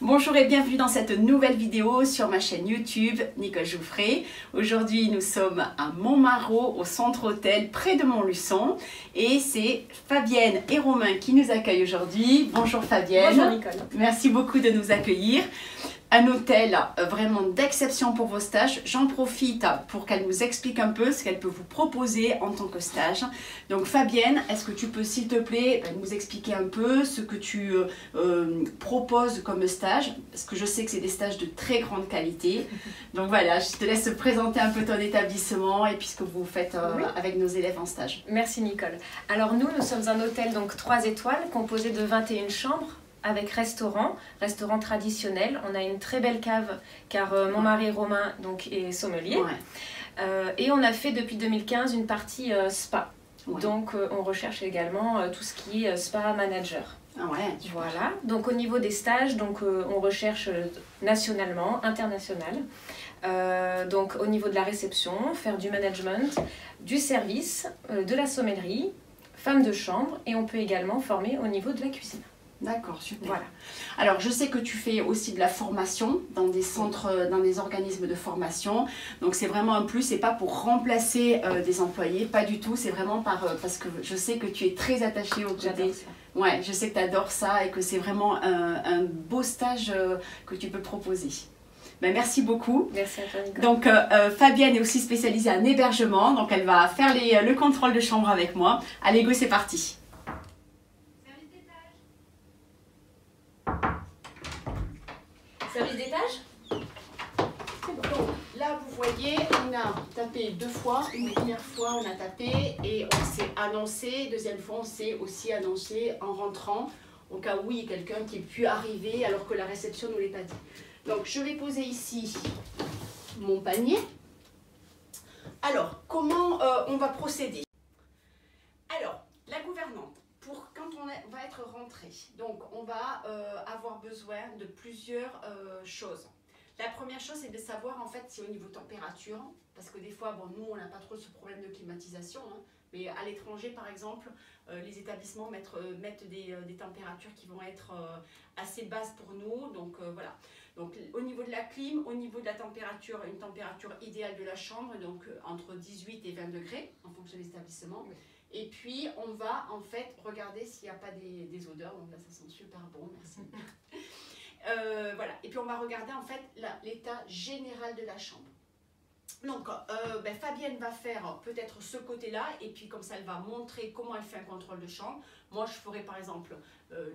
Bonjour et bienvenue dans cette nouvelle vidéo sur ma chaîne YouTube Nicole Jouffret. Aujourd'hui nous sommes à Montmarault au centre hôtel près de Montluçon et c'est Fabienne et Romain qui nous accueillent aujourd'hui. Bonjour Fabienne. Bonjour Nicole. Merci beaucoup de nous accueillir. Un hôtel vraiment d'exception pour vos stages. J'en profite pour qu'elle nous explique un peu ce qu'elle peut vous proposer en tant que stage. Donc Fabienne, est-ce que tu peux s'il te plaît nous expliquer un peu ce que tu proposes comme stage? Parce que je sais que c'est des stages de très grande qualité. Donc voilà, je te laisse présenter un peu ton établissement et puis ce que vous faites avec nos élèves en stage. Merci Nicole. Alors nous sommes un hôtel donc 3 étoiles composé de 21 chambres. Avec restaurant traditionnel. On a une très belle cave car mon mari Romain donc, est sommelier. Ouais. Et on a fait depuis 2015 une partie spa. Ouais. Donc on recherche également tout ce qui est spa manager. Ah ouais, voilà. Donc au niveau des stages, donc, on recherche nationalement, international. Donc au niveau de la réception, faire du management, du service, de la sommellerie, femme de chambre et on peut également former au niveau de la cuisine. D'accord, super. Voilà. Alors, je sais que tu fais aussi de la formation dans des centres, dans des organismes de formation. Donc, c'est vraiment un plus. C'est pas pour remplacer des employés, pas du tout. C'est vraiment parce que je sais que tu es très attachée au côté. Ouais, je sais que tu adores ça et que c'est vraiment un beau stage que tu peux proposer. Ben, merci beaucoup. Merci à toi, Nicole. Donc, Fabienne est aussi spécialisée en hébergement. Donc, elle va faire le contrôle de chambre avec moi. Allez, go, c'est parti. Service d'étage? Donc là, vous voyez, on a tapé 2 fois. Une première fois, on a tapé et on s'est annoncé. Deuxième fois, on s'est aussi annoncé en rentrant, au cas où il y a quelqu'un qui ait pu arriver alors que la réception ne nous l'ait pas dit. Donc, je vais poser ici mon panier. Alors, comment on va procéder? Alors, la gouvernante. Quand on va être rentré, donc on va avoir besoin de plusieurs choses. La première chose, c'est de savoir en fait si au niveau température, parce que des fois, bon, nous on n'a pas trop ce problème de climatisation, hein, mais à l'étranger par exemple, les établissements mettent des températures qui vont être assez basses pour nous, donc voilà. Donc au niveau de la clim, au niveau de la température, une température idéale de la chambre, donc entre 18 et 20 degrés en fonction de l'établissement. Oui. Et puis, on va en fait regarder s'il n'y a pas des odeurs. Donc là, ça sent super bon, merci. Voilà. Et puis, on va regarder en fait l'état général de la chambre. Donc, Fabienne va faire peut-être ce côté-là. Et puis, comme ça, elle va montrer comment elle fait un contrôle de chambre. Moi, je ferai par exemple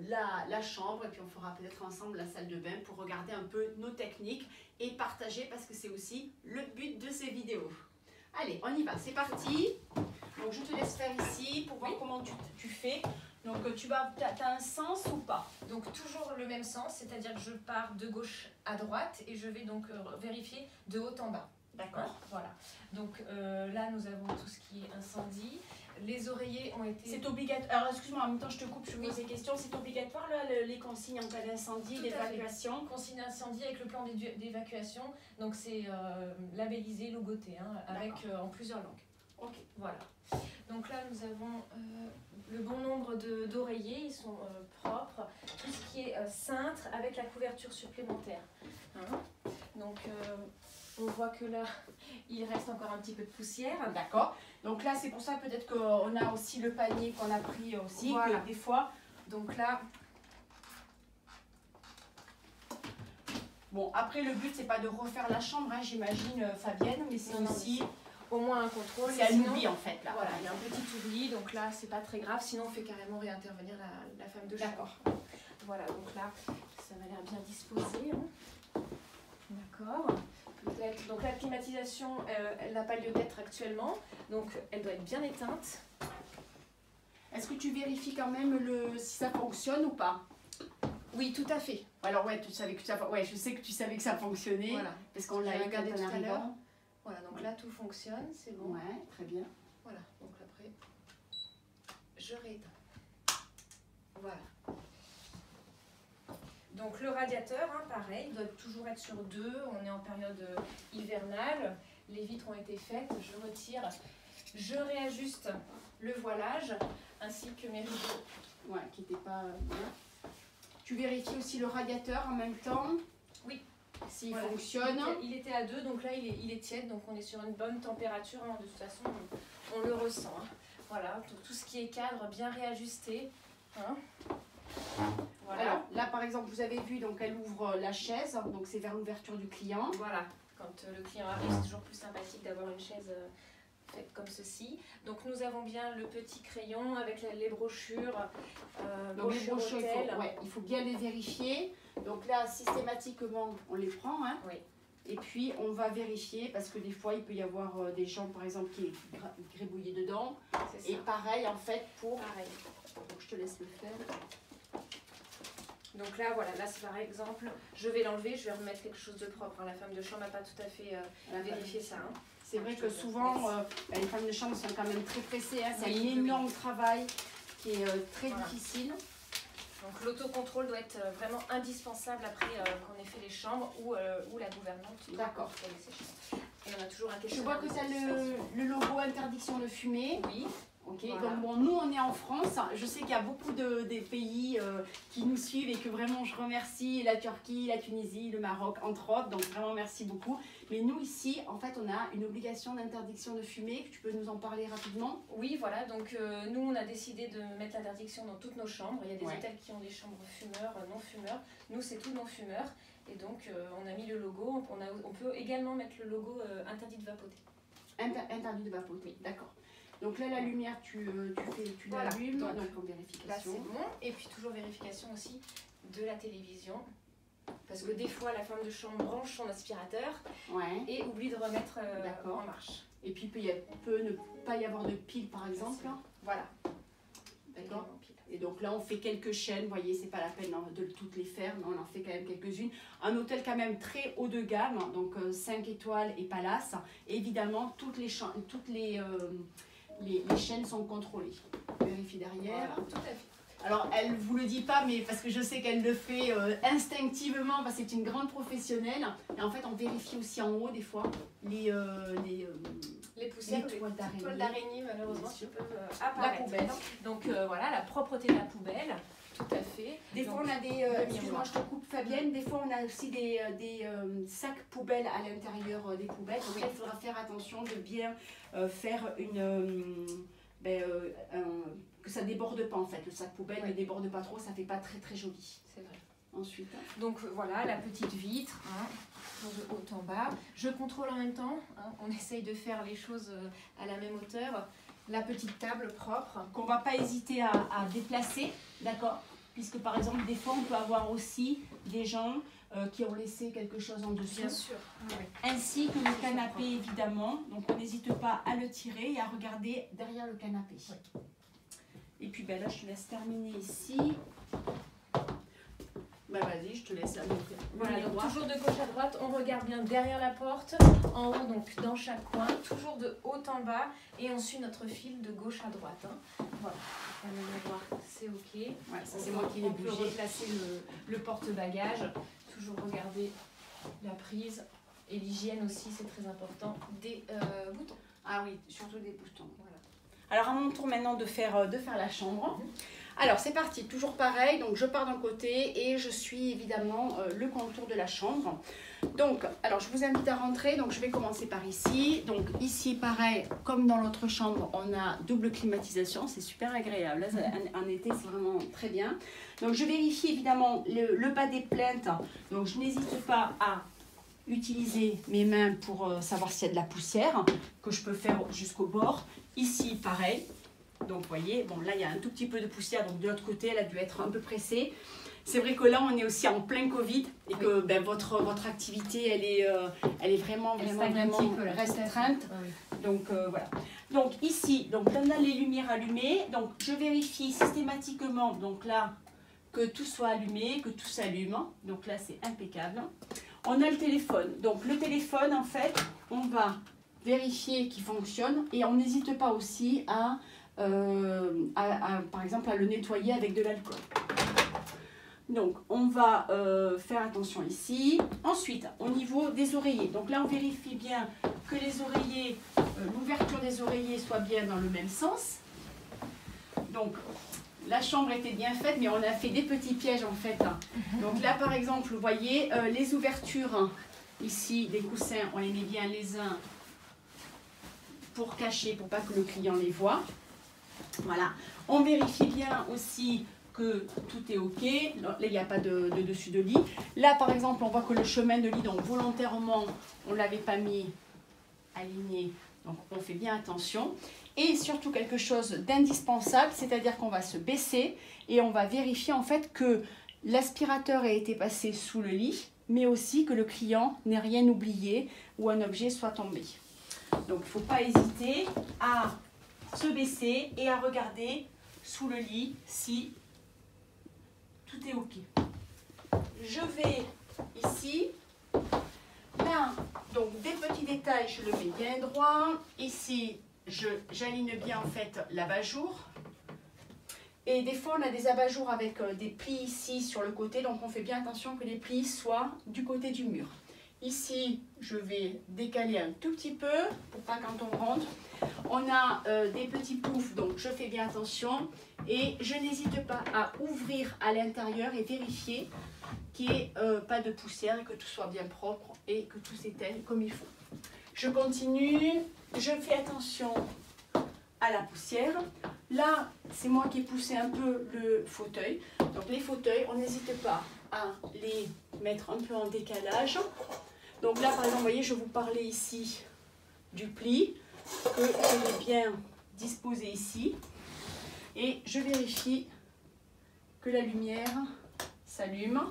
la chambre. Et puis, on fera peut-être ensemble la salle de bain pour regarder un peu nos techniques et partager parce que c'est aussi le but de ces vidéos. Allez, on y va, c'est parti. Donc je te laisse faire ici pour voir comment tu fais. Donc tu as un sens ou pas? Donc toujours le même sens, c'est-à-dire que je pars de gauche à droite et je vais donc vérifier de haut en bas. D'accord. Voilà. Donc là nous avons tout ce qui est incendie. Les oreillers ont été... C'est obligatoire. Alors excuse-moi, en même temps je te coupe, je pose des questions. C'est obligatoire là, les consignes en cas d'incendie, d'évacuation? Consignes d'incendie avec le plan d'évacuation. Donc c'est labellisé, logoté, hein, avec en plusieurs langues. Ok. Voilà. Donc là nous avons le bon nombre d'oreillers, ils sont propres. Tout ce qui est cintre avec la couverture supplémentaire. Hein. Donc on voit que là il reste encore un petit peu de poussière. D'accord. Donc là c'est pour ça peut-être qu'on a aussi le panier qu'on a pris aussi. Voilà. Des fois. Donc là. Bon après le but c'est pas de refaire la chambre, hein, j'imagine Fabienne, mais c'est aussi. Au moins un contrôle. C'est un oubli en fait là. Voilà, il y a un petit oubli, donc là c'est pas très grave, sinon on fait carrément réintervenir la femme de chambre. D'accord. Voilà, donc là ça m'a l'air bien disposé. Hein. D'accord. Donc la climatisation, elle n'a pas lieu d'être actuellement, donc elle doit être bien éteinte. Est-ce que tu vérifies quand même si ça fonctionne ou pas? Oui, tout à fait. Alors ouais, tu savais que je sais que tu savais que ça fonctionnait. Voilà. Parce qu'on l'a regardé tout à l'heure. Voilà, donc là tout fonctionne, c'est bon. Ouais, très bien. Voilà, donc après, je rééteins. Voilà. Donc le radiateur, hein, pareil, doit toujours être sur 2. On est en période hivernale. Les vitres ont été faites. Je retire. Je réajuste le voilage ainsi que mes rideaux. Ouais, qui n'étaient pas bien. Tu vérifies aussi le radiateur en même temps. Oui. S'il Voilà. fonctionne. Il était à 2, donc là il est tiède, donc on est sur une bonne température. Hein. De toute façon, on le ressent. Hein. Voilà, tout ce qui est cadre bien réajusté. Hein. Voilà. Alors là par exemple vous avez vu, donc elle ouvre la chaise, donc c'est vers l'ouverture du client. Voilà, quand le client arrive, c'est toujours plus sympathique d'avoir une chaise faite comme ceci. Donc nous avons bien le petit crayon avec les brochures. Donc les brochures, hôtel. il faut bien les vérifier. Donc là systématiquement on les prend. Hein. Oui. Et puis on va vérifier parce que des fois il peut y avoir des gens par exemple qui est gribouillé dedans. Et pareil en fait pour... Pareil. Donc je te laisse le faire. Donc là, voilà, là c'est par exemple, je vais l'enlever, je vais remettre quelque chose de propre. Hein. La femme de chambre n'a pas tout à fait vérifié ça. Hein. C'est vrai que souvent, les femmes de chambre sont quand même très pressées. Hein. C'est Oui, un énorme travail qui est très difficile. Donc l'autocontrôle doit être vraiment indispensable après qu'on ait fait les chambres ou la gouvernante. D'accord. Et on a toujours un questionnaire. Je vois que tu as le logo interdiction de fumer. Oui. Ok, Voilà. donc bon, nous on est en France, je sais qu'il y a beaucoup des pays qui nous suivent et que vraiment je remercie, la Turquie, la Tunisie, le Maroc entre autres, donc vraiment merci beaucoup. Mais nous ici, en fait on a une obligation d'interdiction de fumer, tu peux nous en parler rapidement? Oui, voilà, donc nous on a décidé de mettre l'interdiction dans toutes nos chambres. Il y a des hôtels qui ont des chambres fumeurs, non-fumeurs, nous c'est tout non-fumeurs. Et donc on a mis le logo, on peut également mettre le logo interdit de vapoter. Interdit de vapoter, oui. D'accord. Donc là, la lumière, tu Voilà. l'allumes, donc en Là, vérification. c'est bon. Et puis, toujours vérification aussi de la télévision. Parce que des fois, la femme de chambre branche son aspirateur et oublie de remettre en marche. Et puis, il peut ne pas y avoir de pile, par exemple. Voilà. D'accord. Et donc là, on fait quelques chaînes. Vous voyez, c'est pas la peine de toutes les faire, mais on en fait quand même quelques-unes. Un hôtel quand même très haut de gamme, donc 5 étoiles et palace. Et évidemment, toutes les chaînes sont contrôlées. Vérifie derrière. Voilà, tout à fait. Alors, elle ne vous le dit pas, mais parce que je sais qu'elle le fait instinctivement, parce que c'est une grande professionnelle. Et en fait, on vérifie aussi en haut, des fois, les poussières, les toiles d'araignée, malheureusement, qui peuvent la apparaître. poubelle. Donc, voilà, la propreté de la poubelle. Tout à fait. Des fois, on a des... excuse-moi, je te coupe, Fabienne. Des fois, on a aussi des sacs poubelles à l'intérieur des poubelles. Donc, il faudra faire attention de bien faire que ça déborde pas, en fait. Le sac poubelle ne déborde pas trop, ça fait pas très, très joli. C'est vrai. Ensuite. Donc, voilà, la petite vitre, hein, de haut en bas. Je contrôle en même temps. Hein, on essaye de faire les choses à la même hauteur. La petite table propre. Qu'on va pas hésiter à déplacer, d'accord? Puisque par exemple, des fois, on peut avoir aussi des gens qui ont laissé quelque chose en dessous. Bien sûr. Oui. Ainsi que le canapé, évidemment. Donc, on n'hésite pas à le tirer et à regarder derrière le canapé. Oui. Et puis, ben là, je te laisse terminer ici. Bah vas-y, je te laisse là. Voilà, donc toujours de gauche à droite, on regarde bien derrière la porte, en haut, donc dans chaque coin, toujours de haut en bas, et on suit notre fil de gauche à droite. Hein. Voilà, on va voir, c'est ok. Ouais, ça c'est moi qui l'ai bougé. On peut replacer le porte-bagages, toujours regarder la prise, et l'hygiène aussi, c'est très important, des boutons. Ah oui, surtout des boutons. Voilà. Alors à mon tour maintenant de faire la chambre. Alors c'est parti, toujours pareil, donc je pars d'un côté et je suis évidemment le contour de la chambre. Donc, alors je vous invite à rentrer, donc je vais commencer par ici. Donc ici pareil, comme dans l'autre chambre, on a double climatisation, c'est super agréable. Là, en été c'est vraiment très bien. Donc je vérifie évidemment le bas des plaintes, donc je n'hésite pas à utiliser mes mains pour savoir s'il y a de la poussière, que je peux faire jusqu'au bord. Ici pareil. Donc vous voyez, bon là il y a un tout petit peu de poussière, donc de l'autre côté elle a dû être un peu pressée. C'est vrai que là on est aussi en plein Covid et que ben, votre activité elle est vraiment restreinte. Donc voilà. Donc ici, donc on a les lumières allumées, donc je vérifie systématiquement donc là que tout soit allumé, que tout s'allume. Donc là c'est impeccable. On a le téléphone. Donc le téléphone en fait, on va vérifier qu'il fonctionne et on n'hésite pas aussi à par exemple à le nettoyer avec de l'alcool. Donc on va faire attention ici. Ensuite au niveau des oreillers, donc là on vérifie bien que les oreillers, l'ouverture des oreillers soit bien dans le même sens. Donc la chambre était bien faite, mais on a fait des petits pièges en fait. Donc là, par exemple, vous voyez, les ouvertures, ici, des coussins, on les met bien les uns pour cacher, pour pas que le client les voit. Voilà. On vérifie bien aussi que tout est OK. Là, il n'y a pas de dessus de lit. Là, par exemple, on voit que le chemin de lit, donc volontairement, on ne l'avait pas mis aligné. Donc, on fait bien attention. Et surtout quelque chose d'indispensable, c'est-à-dire qu'on va se baisser et on va vérifier en fait que l'aspirateur ait été passé sous le lit, mais aussi que le client n'ait rien oublié ou un objet soit tombé. Donc, il ne faut pas hésiter à se baisser et à regarder sous le lit si tout est OK. Je vais ici. Là, donc des petits détails, je le mets bien droit. Ici, j'aligne bien en fait l'abat-jour. Et des fois, on a des abat-jours avec des plis ici sur le côté. Donc, on fait bien attention que les plis soient du côté du mur. Ici, je vais décaler un tout petit peu pour pas quand on rentre. On a des petits poufs, donc je fais bien attention. Et je n'hésite pas à ouvrir à l'intérieur et vérifier qu'il n'y ait pas de poussière et que tout soit bien propre et que tout s'éteigne comme il faut. Je continue, je fais attention à la poussière. Là, c'est moi qui ai poussé un peu le fauteuil. Donc les fauteuils, on n'hésite pas à les mettre un peu en décalage. Donc là, par exemple, vous voyez, je vous parlais ici du pli que je vais bien disposer ici. Et je vérifie que la lumière s'allume.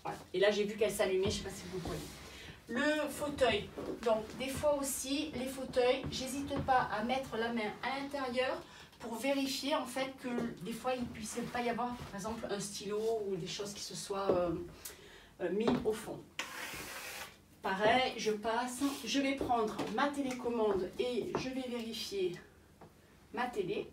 Voilà. Et là, j'ai vu qu'elle s'allumait, je ne sais pas si vous voyez. Le fauteuil, donc des fois aussi, les fauteuils, j'hésite pas à mettre la main à l'intérieur pour vérifier en fait que des fois, il ne puisse pas y avoir, par exemple, un stylo ou des choses qui se soient mis au fond. Pareil, je passe, je vais prendre ma télécommande et je vais vérifier ma télé.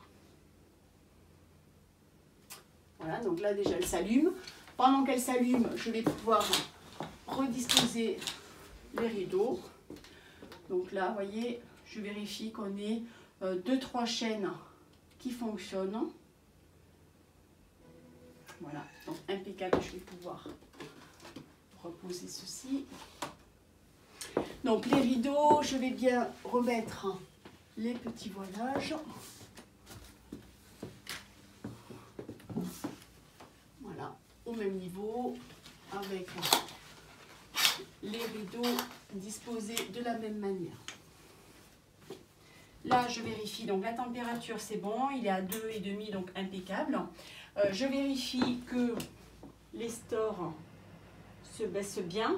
Voilà, donc là déjà elle s'allume. Pendant qu'elle s'allume, je vais pouvoir redisposer les rideaux. Donc là, vous voyez, je vérifie qu'on ait 2-3 chaînes qui fonctionnent. Voilà, donc impeccable, je vais pouvoir reposer ceci. Donc les rideaux, je vais bien remettre les petits voilages. Voilà, au même niveau, avec les rideaux disposés de la même manière. Là, je vérifie, donc la température c'est bon, il est à 2,5, donc impeccable. Je vérifie que les stores se baissent bien,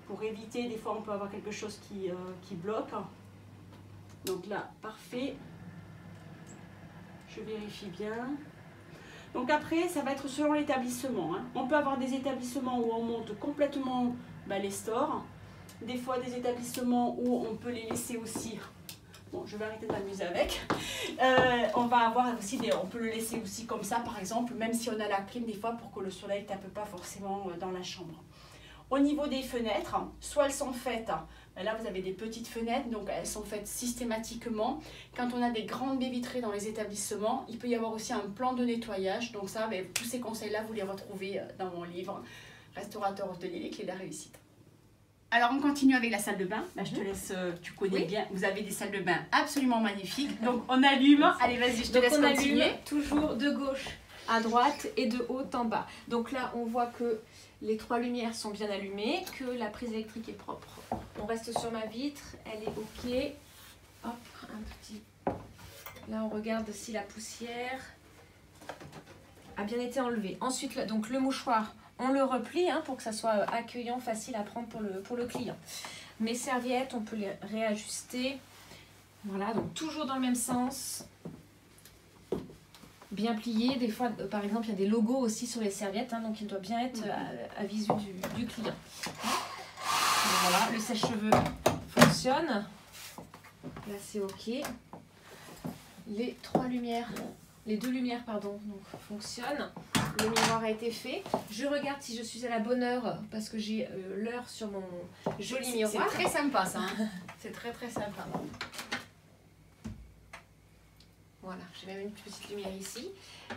pour éviter, des fois on peut avoir quelque chose qui bloque. Donc là, parfait. Je vérifie bien. Donc après, ça va être selon l'établissement. Hein. On peut avoir des établissements où on monte complètement les stores. Des fois, des établissements où on peut les laisser aussi. Bon, je vais arrêter de m'amuser avec. On va avoir aussi on peut le laisser aussi comme ça, par exemple, même si on a la clim, des fois, pour que le soleil ne tape pas forcément dans la chambre. Au niveau des fenêtres, soit elles sont faites, là vous avez des petites fenêtres, donc elles sont faites systématiquement. Quand on a des grandes baies vitrées dans les établissements, il peut y avoir aussi un plan de nettoyage. Donc ça, tous ces conseils-là, vous les retrouvez dans mon livre « Restaurateur hôtelier, les clés de la réussite ». Alors on continue avec la salle de bain. Là, je te laisse, tu connais bien, vous avez des salles de bain absolument magnifiques. Donc on allume, allez vas-y, je te laisse continuer. Allume toujours de gauche à droite et de haut en bas. Donc là, on voit que les 3 lumières sont bien allumées, que la prise électrique est propre. On reste sur ma vitre, elle est OK. Hop, un petit... Là, on regarde si la poussière a bien été enlevée. Ensuite, là, donc le mouchoir, on le replie pour que ça soit accueillant, facile à prendre pour le client. Mes serviettes, on peut les réajuster. Voilà, donc toujours dans le même sens. Bien plié, des fois par exemple il y a des logos aussi sur les serviettes, donc il doit bien être à visu du client. Et voilà, le sèche-cheveux fonctionne, là c'est OK. Les 2 lumières pardon, donc fonctionnent. Le miroir a été fait. Je regarde si je suis à la bonne heure parce que j'ai l'heure sur mon joli miroir. C'est très sympa ça, c'est très sympa. Voilà, j'ai même une petite lumière ici.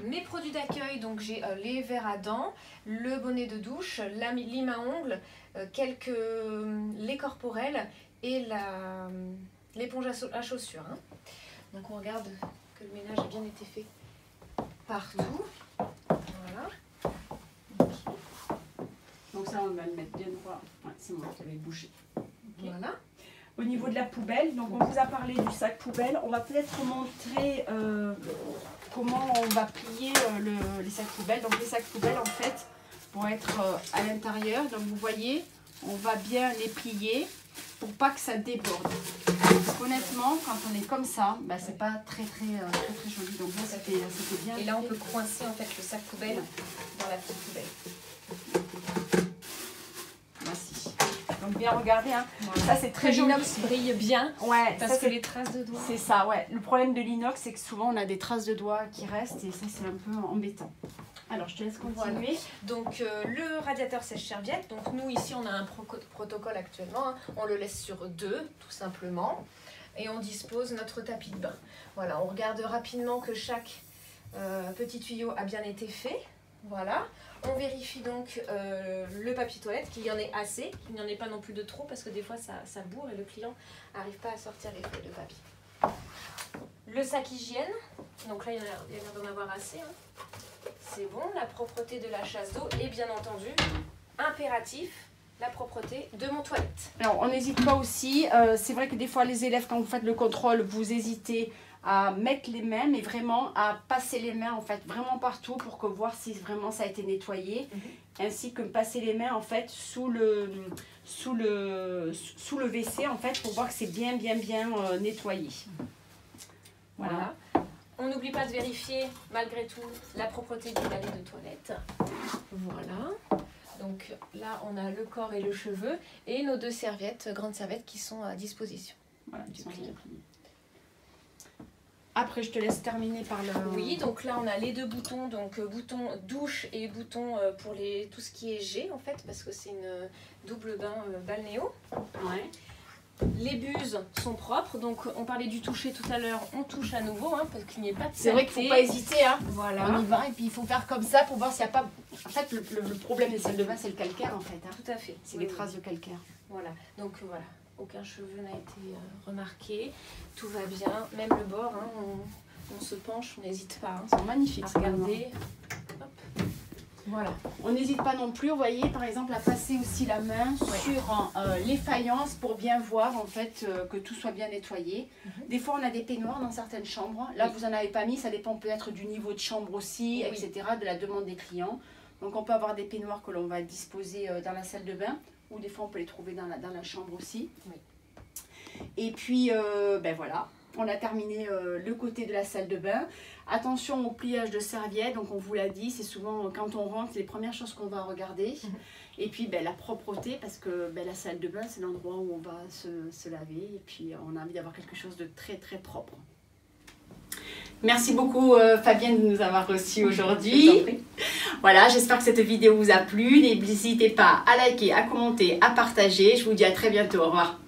Mes produits d'accueil, donc j'ai les verres à dents, le bonnet de douche, la lime à ongles, quelques laits corporels et l'éponge à chaussures. Hein. Donc on regarde que le ménage a bien été fait partout. Voilà. Donc ça, on va le mettre bien droit. Ouais, c'est moi qui avais bougé. Okay. Voilà. Au niveau de la poubelle, donc on vous a parlé du sac poubelle. On va peut-être montrer comment on va plier les sacs poubelles. Donc les sacs poubelles, en fait, vont être à l'intérieur. Donc vous voyez, on va bien les plier pour pas que ça déborde. Parce qu'honnêtement, quand on est comme ça, bah, c'est pas très joli. Donc là, c'était bien. Et là, on peut coincer en fait le sac poubelle dans la petite poubelle. Voici. Donc bien regarder, hein. Voilà. Ça c'est très joli. L'inox brille bien, ouais, parce que les traces de doigts. C'est ça, ouais. Le problème de l'inox, c'est que souvent on a des traces de doigts qui restent et ça c'est un peu embêtant. Alors je te laisse continuer. Voilà. Donc le radiateur sèche-serviette, donc nous ici on a un protocole actuellement, hein. On le laisse sur 2 tout simplement et on dispose notre tapis de bain. Voilà, on regarde rapidement que chaque petit tuyau a bien été fait. Voilà, on vérifie donc le papier toilette, qu'il y en ait assez, qu'il n'y en ait pas non plus de trop parce que des fois ça bourre et le client n'arrive pas à sortir les feuilles de papier. Le sac hygiène, donc là il y a l'air d'en avoir assez. Hein. C'est bon, la propreté de la chasse d'eau et bien entendu, impératif, la propreté de mon toilette. Alors on n'hésite pas aussi, c'est vrai que des fois les élèves quand vous faites le contrôle, vous hésitez à mettre les mains, mais vraiment à passer les mains en fait vraiment partout pour que voir si vraiment ça a été nettoyé, ainsi que passer les mains en fait sous le WC en fait pour voir que c'est bien nettoyé. Voilà. On n'oublie pas de vérifier malgré tout la propreté du lavet de toilette. Voilà. Donc là on a le corps et le cheveu et nos 2 serviettes, grandes serviettes qui sont à disposition. Voilà, du client. Après, je te laisse terminer par le... Oui, donc là, on a les 2 boutons, donc bouton douche et bouton pour tout ce qui est G, en fait, parce que c'est une double bain balnéo. Ouais. Les buses sont propres, donc on parlait du toucher tout à l'heure, on touche à nouveau, hein, parce qu'il n'y ait pas de saleté. C'est vrai qu'il ne faut pas hésiter, hein. Voilà. On y va, et puis il faut faire comme ça pour voir s'il n'y a pas... En fait, le problème des salles de bain, c'est le calcaire, en fait. Hein. Tout à fait. C'est les traces de calcaire. Voilà, donc voilà. Aucun cheveu n'a été remarqué, tout va bien, même le bord, hein, on se penche, on n'hésite pas. Hein, c'est magnifique. À regarder. Hop. Voilà. On n'hésite pas non plus, vous voyez, par exemple, à passer aussi la main sur les faïences pour bien voir en fait que tout soit bien nettoyé. Des fois, on a des peignoirs dans certaines chambres. Là, vous n'en avez pas mis, ça dépend peut-être du niveau de chambre aussi, etc., de la demande des clients. Donc, on peut avoir des peignoirs que l'on va disposer dans la salle de bain. Ou des fois on peut les trouver dans la chambre aussi. Oui. Et puis ben voilà, on a terminé le côté de la salle de bain. Attention au pliage de serviettes, donc on vous l'a dit, c'est souvent quand on rentre les premières choses qu'on va regarder. Et puis ben, la propreté, parce que ben, la salle de bain c'est l'endroit où on va se laver et puis on a envie d'avoir quelque chose de très propre. Merci beaucoup Fabienne de nous avoir reçus aujourd'hui. Voilà, j'espère que cette vidéo vous a plu. N'hésitez pas à liker, à commenter, à partager. Je vous dis à très bientôt. Au revoir.